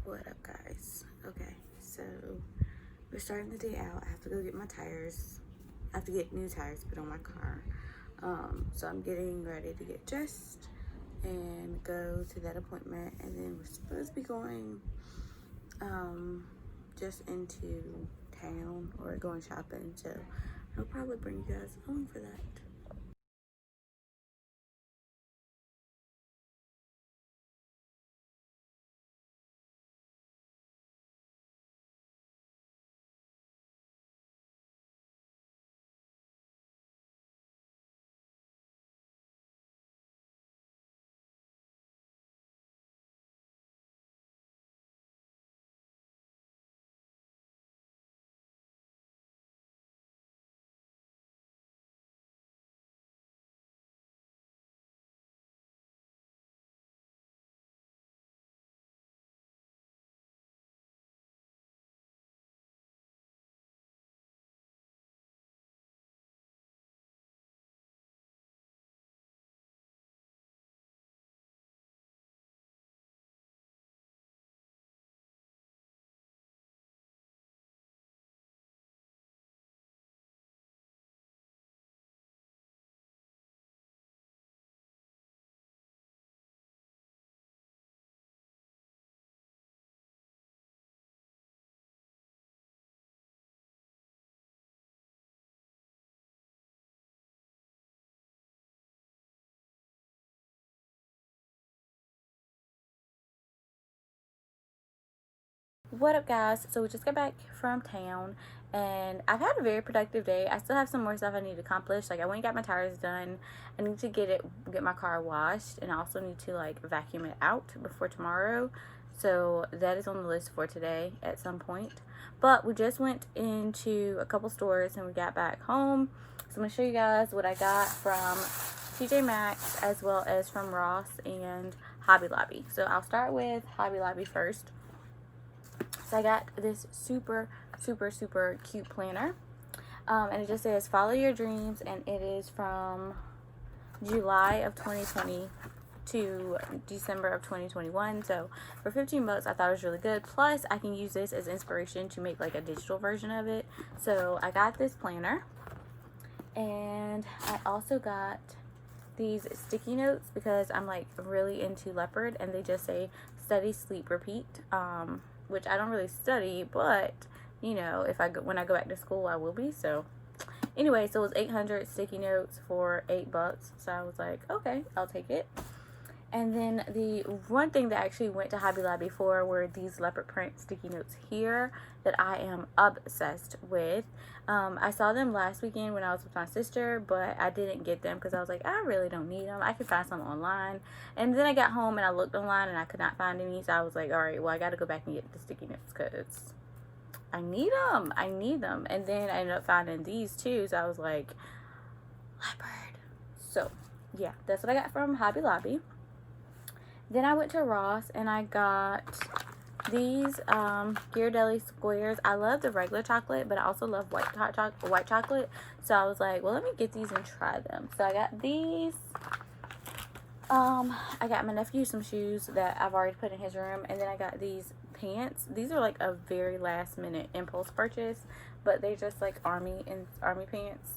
What up, guys? Okay, so we're starting the day out. I have to go get my tires. I have to get new tires put on my car. So I'm getting ready to get dressed and go to that appointment, and then we're supposed to be going just into town or going shopping. So I'll probably bring you guys along for that. What up, guys? So we just got back from town, and I've had a very productive day. I still have some more stuff I need to accomplish. Like, I went and got my tires done. I need to get my car washed, and I also need to like vacuum it out before tomorrow. So that is on the list for today at some point. But we just went into a couple stores and we got back home. So I'm gonna show you guys what I got from TJ Maxx as well as from Ross and Hobby Lobby. So I'll start with Hobby Lobby first. So I got this super cute planner, and it just says follow your dreams, and it is from July of 2020 to December of 2021. So for 15 bucks, I thought it was really good. Plus I can use this as inspiration to make like a digital version of it. So I got this planner, and I also got these sticky notes because I'm like really into leopard, and they just say study, sleep, repeat, which I don't really study, but you know, when I go back to school, I will be. So anyway, so it was 800 sticky notes for $8. So I was like, okay, I'll take it. And then the one thing that I actually went to Hobby Lobby for were these leopard print sticky notes here that I am obsessed with. I saw them last weekend when I was with my sister, but I didn't get them because I was like, I really don't need them. I could find some online. And then I got home and I looked online and I could not find any. So I was like, all right, well, I got to go back and get the sticky notes because I need them. I need them. And then I ended up finding these too. So I was like, leopard. So yeah, that's what I got from Hobby Lobby. Then I went to Ross and I got these Ghirardelli squares. I love the regular chocolate, but I also love white chocolate. So I was like, well, let me get these and try them. So I got these. I got my nephew some shoes that I've already put in his room, and then I got these pants. These are like a very last minute impulse purchase, but they're just like army pants,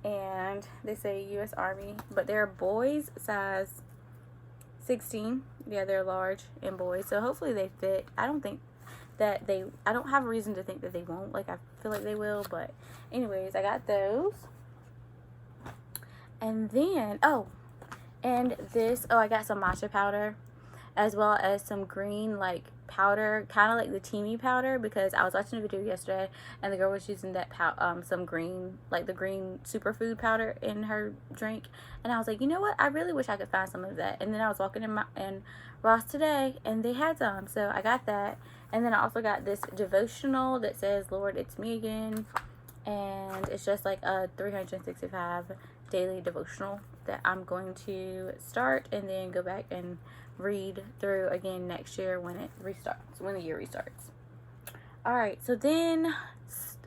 and they say U.S. Army, but they're boys size 16. Yeah, they're large in boys, so hopefully they fit. I don't have a reason to think that they won't. Like, I feel like they will, but anyways, I got those. And then I got some matcha powder as well as some green like powder, kind of like the teamy powder, because I was watching a video yesterday and the girl was using that some green, like the green superfood powder in her drink, and I was like, you know what, I really wish I could find some of that. And then I was walking in Ross today and they had some, so I got that. And then I also got this devotional that says Lord, it's me again, and it's just like a 365 daily devotional that I'm going to start and then go back and read through again next year when the year restarts. Alright, so then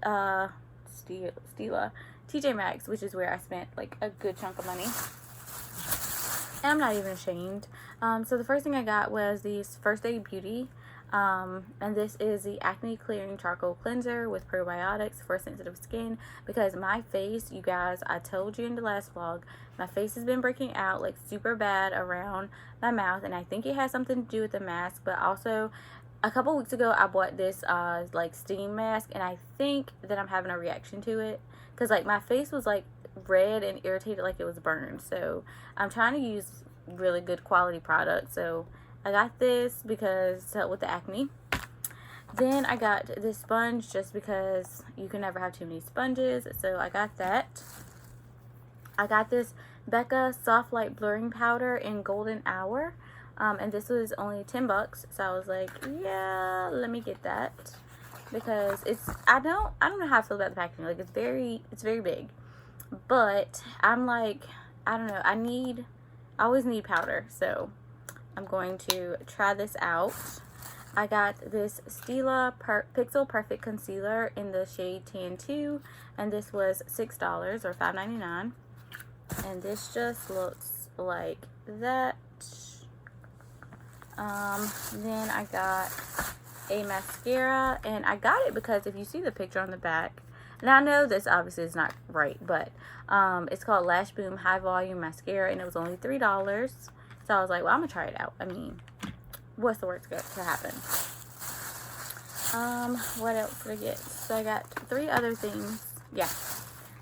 Stila, TJ Maxx, which is where I spent like a good chunk of money. And I'm not even ashamed. So the first thing I got was the First Aid Beauty. And this is the acne clearing charcoal cleanser with probiotics for sensitive skin, because my face, you guys, I told you in the last vlog, my face has been breaking out like super bad around my mouth, and I think it has something to do with the mask. But also a couple weeks ago I bought this like steam mask, and I think that I'm having a reaction to it, because like my face was like red and irritated like it was burned. So I'm trying to use really good quality products. So I got this because to help with the acne. Then I got this sponge just because you can never have too many sponges. So I got that. I got this Becca Soft Light Blurring Powder in Golden Hour. And this was only $10. So I was like, yeah, let me get that. Because I don't know how I feel about the packaging. Like it's very big. But I'm like, I don't know, I always need powder. So I'm going to try this out. I got this Stila Pixel Perfect Concealer in the shade Tan 2, and this was $6 or $5.99. And this just looks like that. Then I got a mascara, and I got it because if you see the picture on the back, and I know this obviously is not right, but it's called Lash Boom High Volume Mascara, and it was only $3. So I was like, well, I'm going to try it out. I mean, what's the worst to happen? What else did I get? So I got 3 other things. Yeah.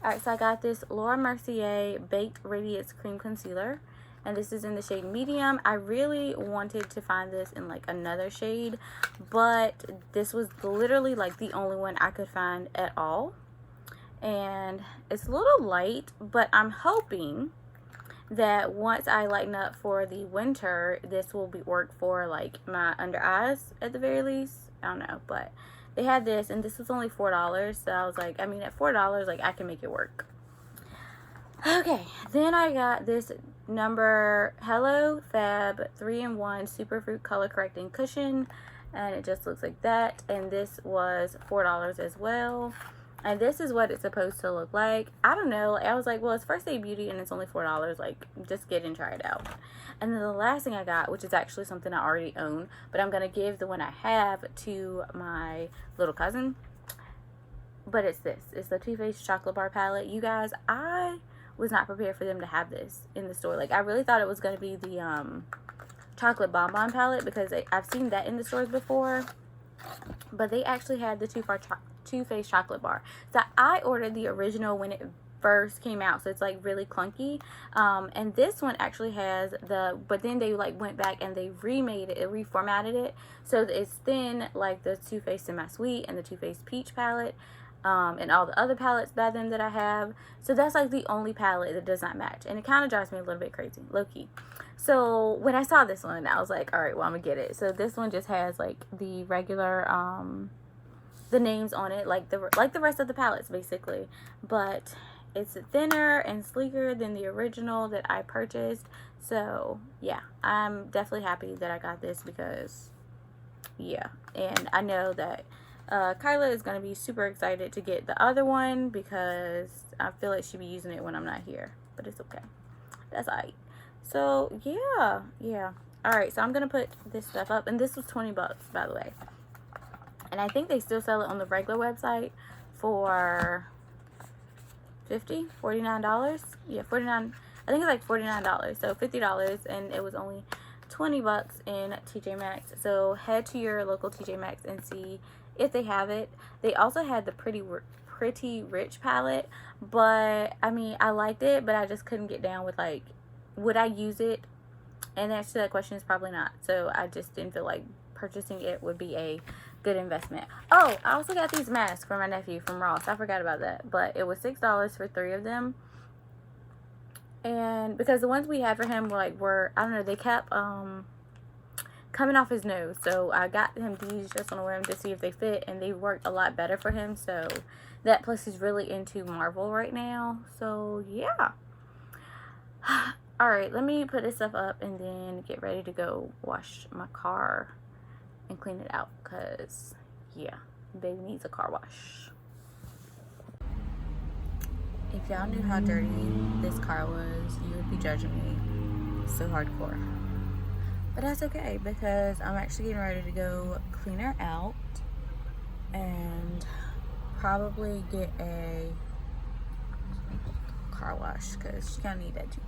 Alright, so I got this Laura Mercier Baked Radiance Cream Concealer. And this is in the shade Medium. I really wanted to find this in like another shade, but this was literally like the only one I could find at all. And it's a little light, but I'm hoping that once I lighten up for the winter, this will be work for like my under eyes at the very least. I don't know, but they had this, and this was only $4. So I was like, I mean, at $4, like I can make it work. Okay, then I got this Hello Fab 3-in-1 Superfruit Color Correcting Cushion, and it just looks like that. And this was $4 as well. And this is what it's supposed to look like. I don't know. I was like, well, it's First Aid Beauty and it's only $4. Like, just get and try it out. And then the last thing I got, which is actually something I already own, but I'm going to give the one I have to my little cousin. But it's this. It's the Too Faced Chocolate Bar Palette. You guys, I was not prepared for them to have this in the store. Like, I really thought it was going to be the Chocolate Bonbon Palette, because I've seen that in the stores before. But they actually had the Too Faced Chocolate Bar. So I ordered the original when it first came out, so it's like really clunky. And this one actually has but then they like went back and they remade it, reformatted it, so it's thin like the Too Faced Semi Sweet and the Too Faced Peach palette, and all the other palettes by them that I have. So that's like the only palette that does not match, and it kind of drives me a little bit crazy, low-key. So when I saw this one, I was like, all right, well, I'm gonna get it. So this one just has like the regular the names on it, like the rest of the palettes basically, but it's thinner and sleeker than the original that I purchased. So yeah, I'm definitely happy that I got this, because yeah, and I know that Kyla is going to be super excited to get the other one, because I feel like she'll be using it when I'm not here, but it's okay, that's alright. So yeah, alright, so I'm going to put this stuff up, and this was $20 by the way. And I think they still sell it on the regular website for $49. Yeah, 49. I think it's like $49. So $50, and it was only $20 in TJ Maxx. So head to your local TJ Maxx and see if they have it. They also had the Pretty Rich palette, but I mean, I liked it, but I just couldn't get down with like, would I use it? And the answer to that question is probably not. So I just didn't feel like purchasing it would be a good investment. Oh, I also got these masks for my nephew from Ross. I forgot about that, but it was $6 for 3 of them. And because the ones we had for him were I don't know, they kept coming off his nose, so I got him these just on a whim to see if they fit, and they worked a lot better for him. So that, plus he's really into Marvel right now, so yeah. All right, let me put this stuff up and then get ready to go wash my car and clean it out, because yeah, baby needs a car wash. If y'all knew how dirty this car was, you would be judging me so hardcore. But that's okay because I'm actually getting ready to go clean her out and probably get a car wash because she kind of need that too.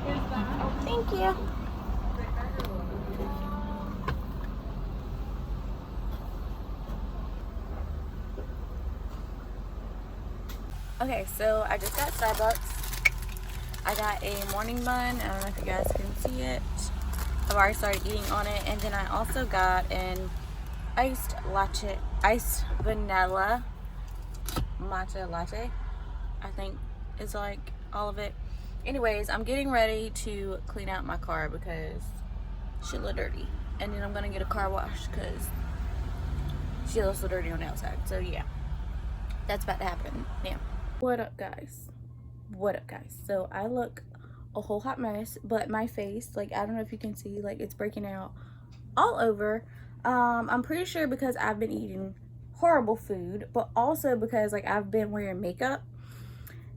Oh, thank you. Okay, so I just got Starbucks. I got a morning bun. I don't know if you guys can see it. I've already started eating on it. And then I also got an iced vanilla matcha latte. I think is like all of it. Anyways, I'm getting ready to clean out my car because she look dirty. And then I'm gonna get a car wash because she looks so dirty on the outside. So yeah, that's about to happen now. What up, guys? What up, guys? So I look a whole hot mess, but my face, like, I don't know if you can see, like, it's breaking out all over. I'm pretty sure because I've been eating horrible food, but also because, like, I've been wearing makeup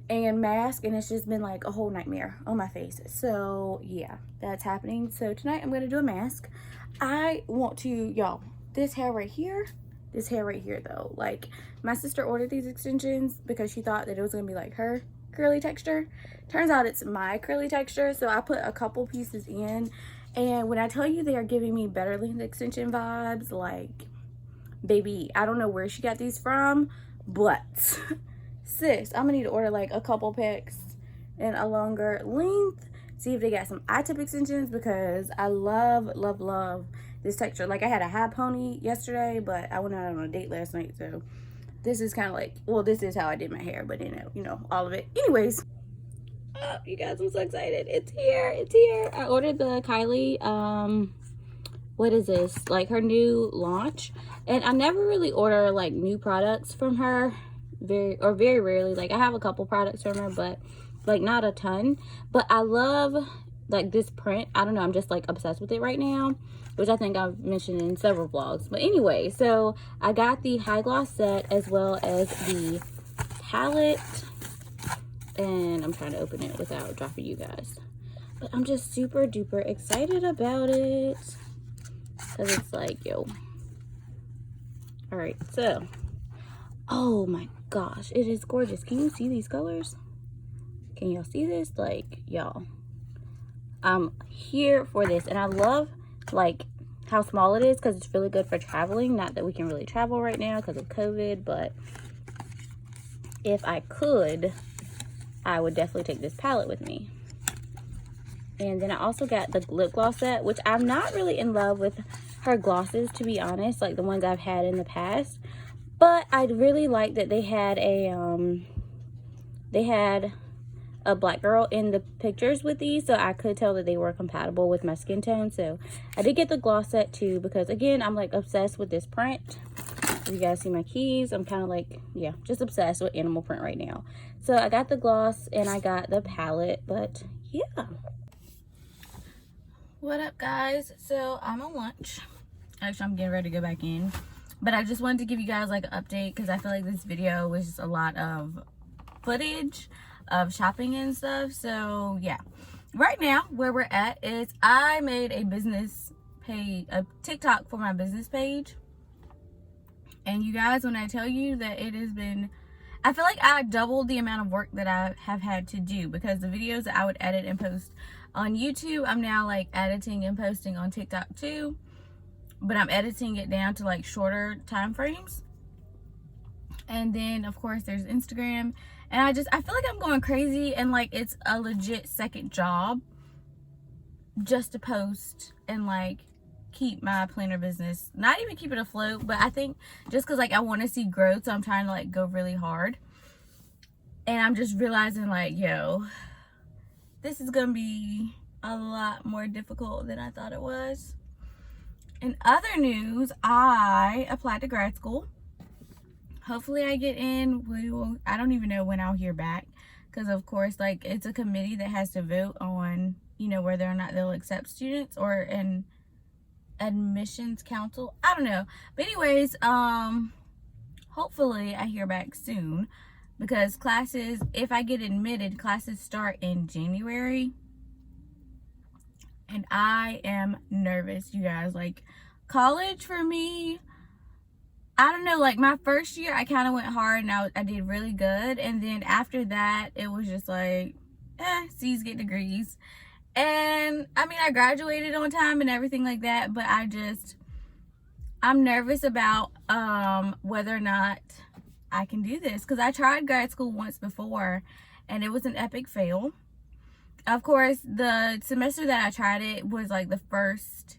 and mask, and it's just been like a whole nightmare on my face. So yeah, that's happening. So tonight I'm gonna do a mask. I want to, y'all, this hair right here though, like, my sister ordered these extensions because she thought that it was gonna be like her curly texture. Turns out it's my curly texture. So I put a couple pieces in, and when I tell you they are giving me better length extension vibes, like, baby, I don't know where she got these from, but sis, I'm gonna need to order like a couple packs and a longer length, see if they got some eye-tip extensions, because I love this texture. Like, I had a high pony yesterday, but I went out on a date last night, so this is kind of like, well, this is how I did my hair, but you know, all of it. Anyways, oh, you guys, I'm so excited. It's here. I ordered the Kylie, what is this, like her new launch, and I never really order like new products from her, very rarely. Like, I have a couple products from her, but like not a ton. But I love like this print. I don't know, I'm just like obsessed with it right now, which I think I've mentioned in several vlogs. But anyway, so I got the high gloss set as well as the palette, and I'm trying to open it without dropping you guys, but I'm just super duper excited about it because it's like, yo, all right. So, oh my gosh, it is gorgeous. Can you see these colors? Can y'all see this? Like, y'all, I'm here for this. And I love like how small it is because it's really good for traveling. Not that we can really travel right now because of COVID, but if I could, I would definitely take this palette with me. And then I also got the lip gloss set, which I'm not really in love with her glosses, to be honest, like the ones I've had in the past. But I really like that they had a black girl in the pictures with these, so I could tell that they were compatible with my skin tone. So I did get the gloss set too, because again, I'm like obsessed with this print. If you guys see my keys, I'm kind of like, yeah, just obsessed with animal print right now. So I got the gloss and I got the palette, but yeah. What up, guys? So I'm on lunch. Actually, I'm getting ready to go back in, but I just wanted to give you guys like an update because I feel like this video was just a lot of footage of shopping and stuff. So yeah, right now where we're at is I made a business page, a TikTok for my business page. And you guys, when I tell you that it has been, I feel like I doubled the amount of work that I have had to do, because the videos that I would edit and post on YouTube, I'm now like editing and posting on TikTok too, but I'm editing it down to like shorter time frames. And then of course there's Instagram, and I feel like I'm going crazy, and like it's a legit second job just to post and like keep my planner business, not even keep it afloat, but I think just because like I want to see growth, so I'm trying to like go really hard. And I'm just realizing like, yo, this is gonna be a lot more difficult than I thought it was. In other news, I applied to grad school. Hopefully I get in. I don't even know when I'll hear back, because of course like it's a committee that has to vote on, you know, whether or not they'll accept students, or an admissions council, I don't know. But anyways, hopefully I hear back soon. because classes, if I get admitted, classes start in January. And I am nervous, you guys. Like, college for me, I don't know, like my first year I kind of went hard and I did really good, and then after that it was just like, C's get degrees. And I mean, I graduated on time and everything like that, but I'm nervous about whether or not I can do this, because I tried grad school once before and it was an epic fail. Of course, the semester that I tried it was like the first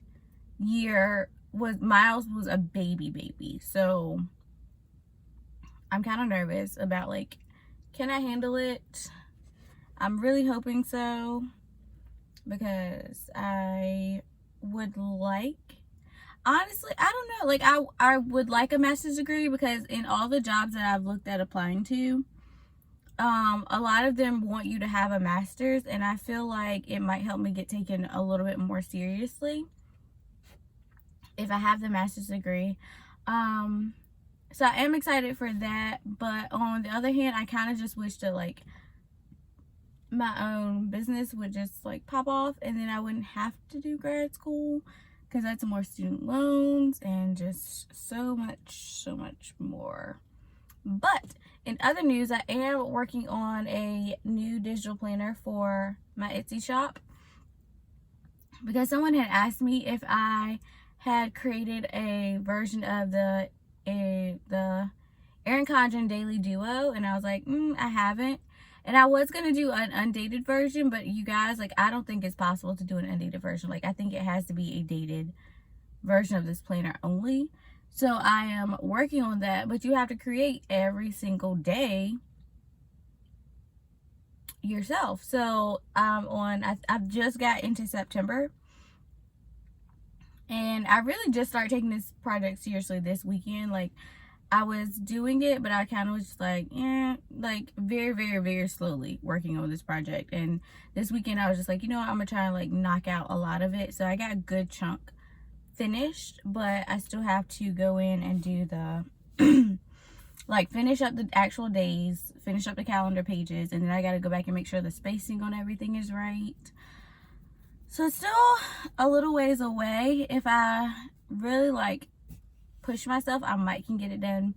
year was Miles was a baby, so I'm kind of nervous about, like, can I handle it? I'm really hoping so, because I would like, honestly, I don't know, like I would like a master's degree, because in all the jobs that I've looked at applying to, a lot of them want you to have a master's, and I feel like it might help me get taken a little bit more seriously if I have the master's degree. So I am excited for that, but on the other hand, I kind of just wish that, like, my own business would just, like, pop off, and then I wouldn't have to do grad school, because that's more student loans and just so much more. But in other news, I am working on a new digital planner for my Etsy shop, because someone had asked me if I had created a version of the Erin Condren Daily Duo, and I was like, I haven't. And I was going to do an undated version, but you guys, like, I don't think it's possible to do an undated version. Like, I think it has to be a dated version of this planner only. So I am working on that, but you have to create every single day yourself. So I've just got into September, and I really just started taking this project seriously this weekend. Like, I was doing it, but I kind of was just like, like very slowly working on this project. And this weekend I was just like, you know what, I'm gonna try and, like, knock out a lot of it. So I got a good chunk finished, but I still have to go in and do the like, finish up the actual days, finish up the calendar pages, and then I got to go back and make sure the spacing on everything is right. So it's still a little ways away. If I really, like, push myself, I might can get it done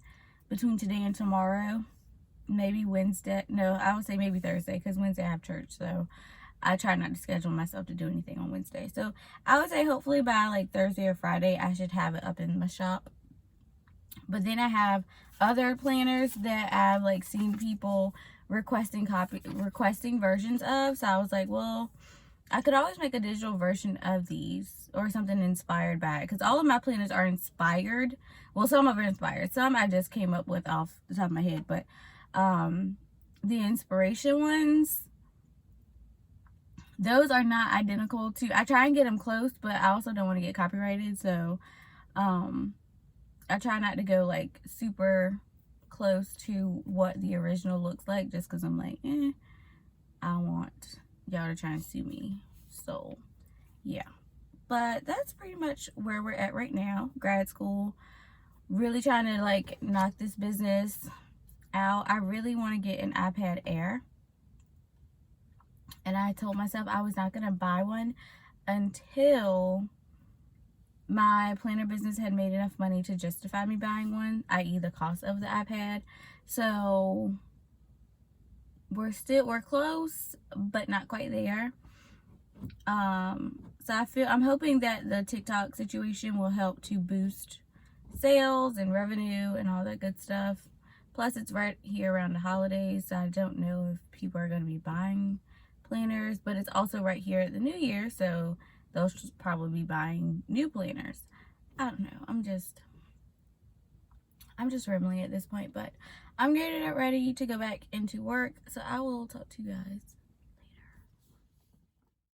between today and tomorrow. Maybe Wednesday. No, I would say maybe Thursday, because Wednesday I have church, so I try not to schedule myself to do anything on Wednesday. So I would say hopefully by, like, Thursday or Friday I should have it up in my shop. But then I have other planners that I've, like, seen people requesting versions of. So I was like, well, I could always make a digital version of these, or something inspired by it, because all of my planners are inspired. Well, some of them are inspired, some I just came up with off the top of my head, but the inspiration ones, those are not identical to, I try and get them close, but I also don't want to get copyrighted, so I try not to go, like, super close to what the original looks like, just because I'm like, I want y'all to try and sue me. So yeah, but that's pretty much where we're at right now. Grad school, really trying to, like, knock this business out. I really want to get an iPad Air, and I told myself I was not going to buy one until my planner business had made enough money to justify me buying one, i.e. the cost of the iPad. So we're close, but not quite there. So I'm hoping that the TikTok situation will help to boost sales and revenue and all that good stuff. Plus, it's right here around the holidays, so I don't know if people are going to be buying planners, but it's also right here at the new year, so they'll probably be buying new planners. I don't know. I'm just rambling at this point, but I'm getting ready to go back into work, so I will talk to you guys